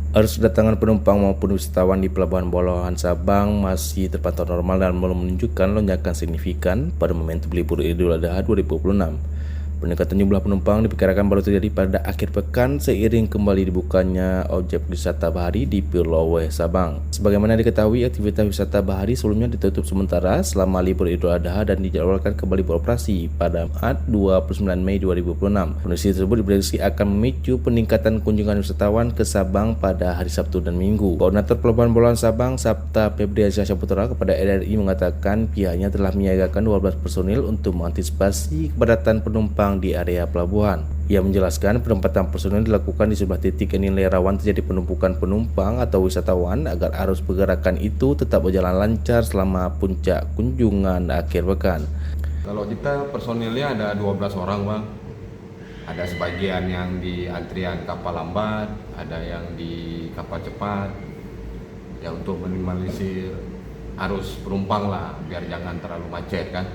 Arus kedatangan penumpang maupun wisatawan di Pelabuhan Bolahan Sabang masih terpantau normal dan belum menunjukkan lonjakan signifikan pada momentum libur Idul Adha 2026. Peningkatan jumlah penumpang diperkirakan baru terjadi pada akhir pekan seiring kembali dibukanya objek wisata bahari di Pulau Sabang. Sebagaimana diketahui, aktivitas wisata bahari sebelumnya ditutup sementara selama libur Idul Adha dan dijadwalkan kembali beroperasi pada Jumat 29 Mei 2026. Kondisi tersebut diprediksi akan memicu peningkatan kunjungan wisatawan ke Sabang pada hari Sabtu dan Minggu. Koordinator Pelabuhan Bolahan Sabang, Sabta Febriansyah Saputra, kepada RRI mengatakan pihaknya telah menyiagakan 12 personil untuk mengantisipasi kepadatan penumpang di area pelabuhan. Ia menjelaskan penempatan personel dilakukan di sebelah titik yang nilai rawan terjadi penumpukan penumpang atau wisatawan agar arus pergerakan itu tetap berjalan lancar selama puncak kunjungan akhir pekan. Kalau kita personilnya ada 12 orang, Bang. Ada sebagian yang di antrian kapal lambat, ada yang di kapal cepat. Ya untuk minimalisir arus penumpang lah, biar jangan terlalu macet kan.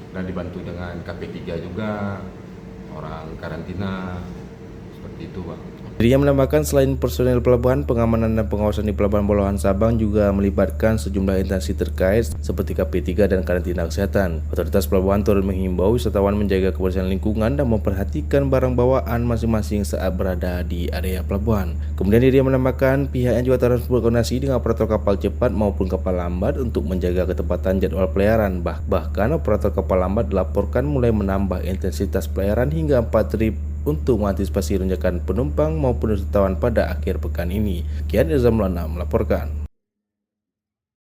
Dan dibantu dengan KP3 juga, orang karantina, seperti itu, Bang. Dirinya menambahkan selain personel pelabuhan, pengamanan dan pengawasan di Pelabuhan Bolahan Sabang juga melibatkan sejumlah instansi terkait seperti KP3 dan karantina kesehatan. Otoritas pelabuhan turut menghimbau wisatawan menjaga kebersihan lingkungan dan memperhatikan barang bawaan masing-masing saat berada di area pelabuhan. Kemudian dirinya menambahkan pihaknya juga terus berkoordinasi dengan operator kapal cepat maupun kapal lambat untuk menjaga ketepatan jadwal pelayaran. Bahkan operator kapal lambat dilaporkan mulai menambah intensitas pelayaran hingga 4 trip untuk mengantisipasi lonjakan penumpang maupun wisatawan pada akhir pekan ini. Kian Ilza Maulana melaporkan.